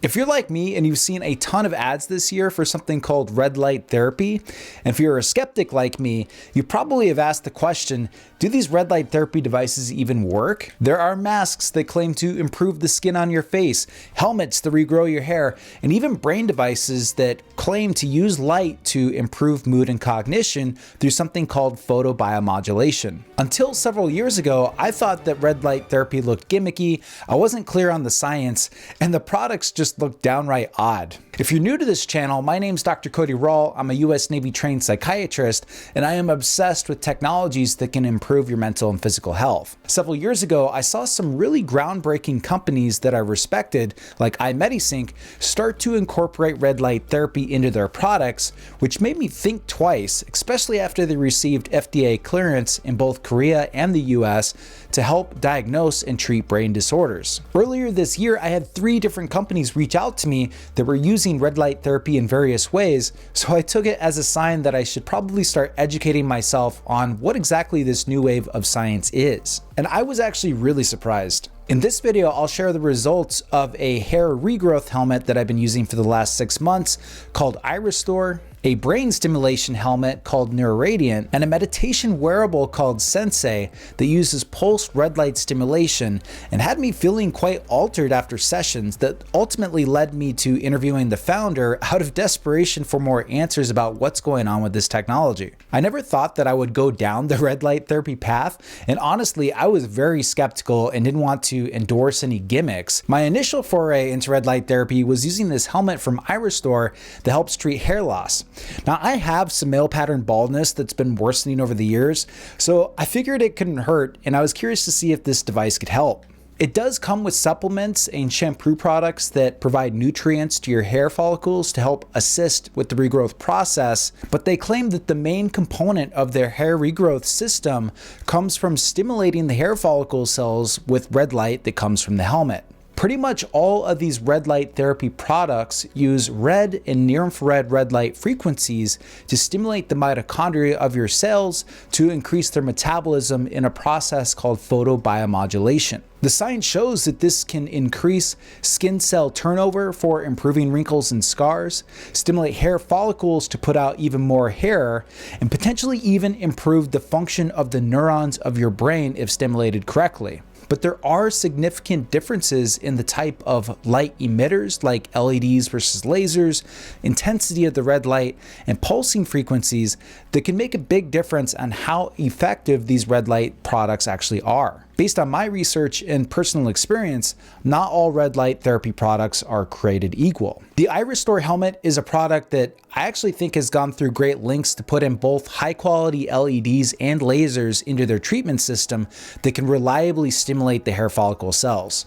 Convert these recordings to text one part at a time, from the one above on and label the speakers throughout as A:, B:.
A: If you're like me and you've seen a ton of ads this year for something called red light therapy, and if you're a skeptic like me, you probably have asked the question, do these red light therapy devices even work? There are masks that claim to improve the skin on your face, helmets that regrow your hair, and even brain devices that claim to use light to improve mood and cognition through something called photobiomodulation. Until several years ago, I thought that red light therapy looked gimmicky, I wasn't clear on the science, and the products just looked downright odd. If you're new to this channel, my name's Dr. Cody Rall. I'm a US Navy trained psychiatrist, and I am obsessed with technologies that can improve your mental and physical health. Several years ago, I saw some really groundbreaking companies that I respected, like iMedisync, start to incorporate red light therapy into their products, which made me think twice, especially after they received FDA clearance in both Korea and the US to help diagnose and treat brain disorders. Earlier this year, I had 3 different companies reach out to me that were using red light therapy in various ways, so I took it as a sign that I should probably start educating myself on what exactly this new wave of science is. And I was actually really surprised. In this video, I'll share the results of a hair regrowth helmet that I've been using for the last 6 months called iRestore, a brain stimulation helmet called Neuroradiant, and a meditation wearable called Sensei that uses pulse red light stimulation and had me feeling quite altered after sessions that ultimately led me to interviewing the founder out of desperation for more answers about what's going on with this technology. I never thought that I would go down the red light therapy path, and honestly, I was very skeptical and didn't want to endorse any gimmicks. My initial foray into red light therapy was using this helmet from iRestore that helps treat hair loss. Now, I have some male pattern baldness that's been worsening over the years, so I figured it couldn't hurt, and I was curious to see if this device could help. It does come with supplements and shampoo products that provide nutrients to your hair follicles to help assist with the regrowth process, but they claim that the main component of their hair regrowth system comes from stimulating the hair follicle cells with red light that comes from the helmet. Pretty much all of these red light therapy products use red and near-infrared red light frequencies to stimulate the mitochondria of your cells to increase their metabolism in a process called photobiomodulation. The science shows that this can increase skin cell turnover for improving wrinkles and scars, stimulate hair follicles to put out even more hair, and potentially even improve the function of the neurons of your brain if stimulated correctly. But there are significant differences in the type of light emitters like LEDs versus lasers, intensity of the red light, and pulsing frequencies that can make a big difference on how effective these red light products actually are. Based on my research and personal experience, not all red light therapy products are created equal. The iRestore helmet is a product that I actually think has gone through great lengths to put in both high quality LEDs and lasers into their treatment system that can reliably stimulate the hair follicle cells.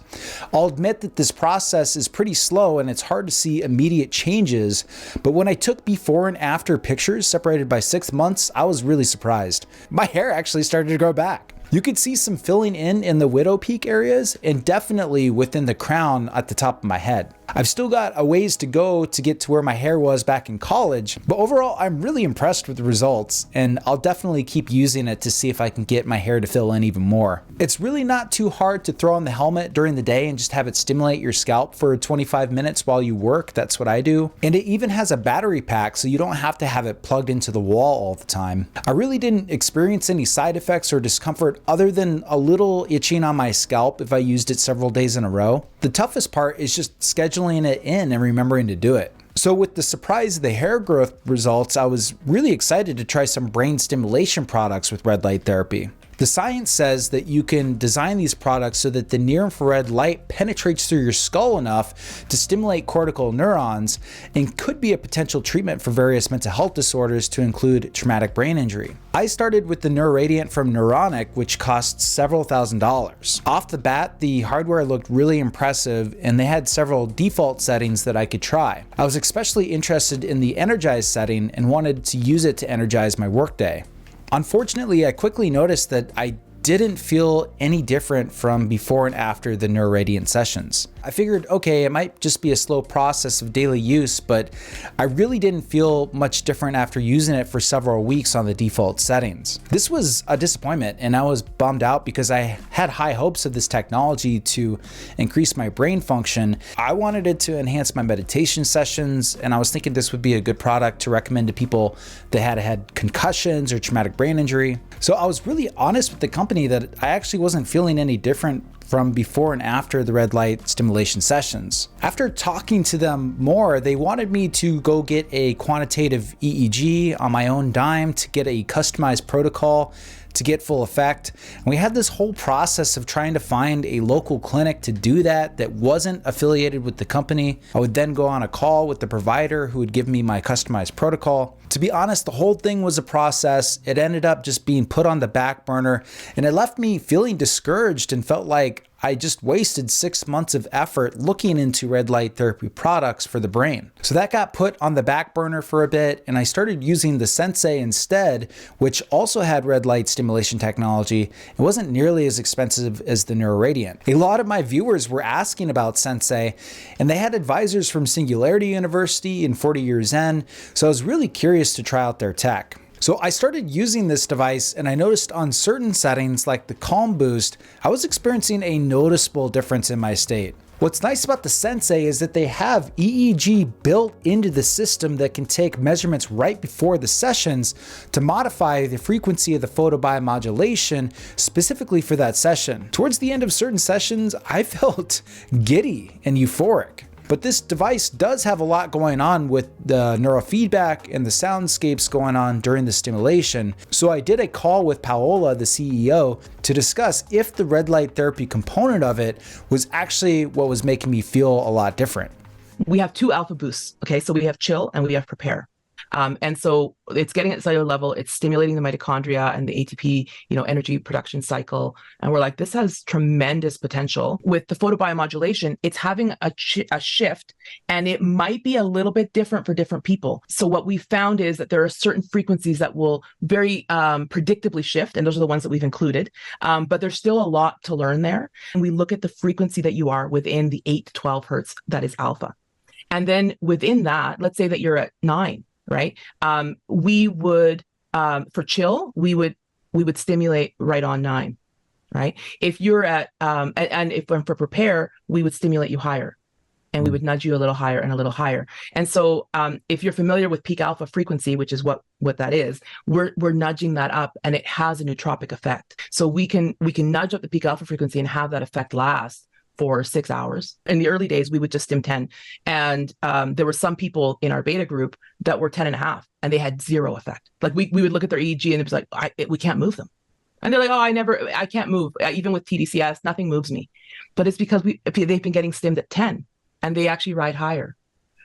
A: I'll admit that this process is pretty slow and it's hard to see immediate changes, but when I took before and after pictures separated by 6 months, I was really surprised. My hair actually started to grow back. You could see some filling in the widow peak areas and definitely within the crown at the top of my head. I've still got a ways to go to get to where my hair was back in college, but overall I'm really impressed with the results, and I'll definitely keep using it to see if I can get my hair to fill in even more. It's really not too hard to throw on the helmet during the day and just have it stimulate your scalp for 25 minutes while you work. That's what I do. And it even has a battery pack, so you don't have to have it plugged into the wall all the time. I really didn't experience any side effects or discomfort other than a little itching on my scalp if I used it several days in a row. The toughest part is just scheduling it in and remembering to do it. So with the surprise of the hair growth results, I was really excited to try some brain stimulation products with red light therapy. The science says that you can design these products so that the near-infrared light penetrates through your skull enough to stimulate cortical neurons and could be a potential treatment for various mental health disorders to include traumatic brain injury. I started with the Neuroradiant from Neuronic, which costs several $1,000s. Off the bat, the hardware looked really impressive and they had several default settings that I could try. I was especially interested in the Energize setting and wanted to use it to energize my workday. Unfortunately, I quickly noticed that I didn't feel any different from before and after the NeuroRadiant sessions. I figured, okay, it might just be a slow process of daily use, but I really didn't feel much different after using it for several weeks on the default settings. This was a disappointment, and I was bummed out because I had high hopes of this technology to increase my brain function. I wanted it to enhance my meditation sessions, and I was thinking this would be a good product to recommend to people that had concussions or traumatic brain injury. So I was really honest with the company that I actually wasn't feeling any different from before and after the red light stimulation sessions. After talking to them more, they wanted me to go get a quantitative EEG on my own dime to get a customized protocol to get full effect. And we had this whole process of trying to find a local clinic to do that wasn't affiliated with the company. I would then go on a call with the provider who would give me my customized protocol. To be honest, the whole thing was a process. It ended up just being put on the back burner, and it left me feeling discouraged and felt like I just wasted 6 months of effort looking into red light therapy products for the brain. So that got put on the back burner for a bit, and I started using the Sensei instead, which also had red light stimulation technology. It wasn't nearly as expensive as the NeuroRadiant. A lot of my viewers were asking about Sensei, and they had advisors from Singularity University and 40 Years Zen, so I was really curious to try out their tech. So I started using this device, and I noticed on certain settings like the Calm Boost, I was experiencing a noticeable difference in my state. What's nice about the Sensei is that they have EEG built into the system that can take measurements right before the sessions to modify the frequency of the photobiomodulation specifically for that session. Towards the end of certain sessions, I felt giddy and euphoric. But this device does have a lot going on with the neurofeedback and the soundscapes going on during the stimulation. So I did a call with Paola, the CEO, to discuss if the red light therapy component of it was actually what was making me feel a lot different.
B: We have two alpha boosts. Okay, so we have chill and we have prepare. And so it's getting at cellular level, it's stimulating the mitochondria and the ATP, energy production cycle. And we're like, this has tremendous potential. With the photobiomodulation, it's having a shift, and it might be a little bit different for different people. So what we found is that there are certain frequencies that will very predictably shift, and those are the ones that we've included. But there's still a lot to learn there. And we look at the frequency that you are within the 8 to 12 hertz, that is alpha. And then within that, let's say that you're at 9. Right. We would, for chill, we would stimulate right on 9. Right. If you're at, and if for prepare, we would stimulate you higher, and we would nudge you a little higher and a little higher. And so, if you're familiar with peak alpha frequency, which is what that is, we're nudging that up, and it has a nootropic effect. So we can nudge up the peak alpha frequency and have that effect last for 6 hours. In the early days, we would just stim 10. And there were some people in our beta group that were 10.5, and they had zero effect. Like we would look at their EEG, and it was like, we can't move them. And they're like, I can't move. Even with TDCS, nothing moves me. But it's because they've been getting stimmed at 10, and they actually ride higher.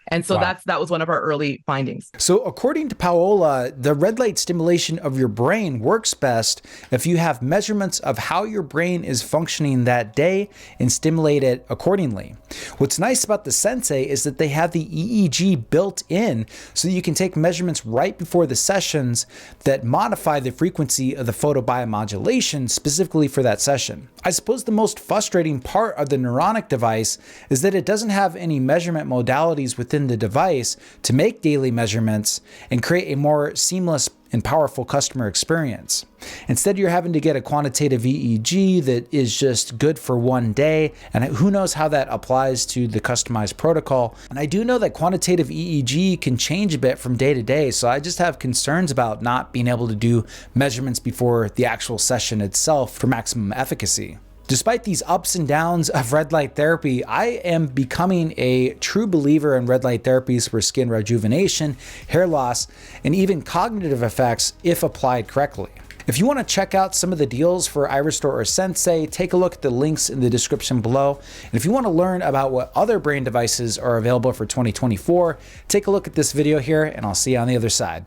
B: And so
A: Wow.
B: that was one of our early findings.
A: So according to Paola, the red light stimulation of your brain works best if you have measurements of how your brain is functioning that day and stimulate it accordingly. What's nice about the Sensei is that they have the EEG built in, so you can take measurements right before the sessions that modify the frequency of the photobiomodulation specifically for that session. I suppose the most frustrating part of the Neuronic device is that it doesn't have any measurement modalities within the device to make daily measurements and create a more seamless and powerful customer experience. Instead, you're having to get a quantitative EEG that is just good for one day, and who knows how that applies to the customized protocol. And I do know that quantitative EEG can change a bit from day to day, so I just have concerns about not being able to do measurements before the actual session itself for maximum efficacy. Despite these ups and downs of red light therapy, I am becoming a true believer in red light therapies for skin rejuvenation, hair loss, and even cognitive effects if applied correctly. If you want to check out some of the deals for iRestore or Sensei, take a look at the links in the description below. And if you want to learn about what other brain devices are available for 2024, take a look at this video here, and I'll see you on the other side.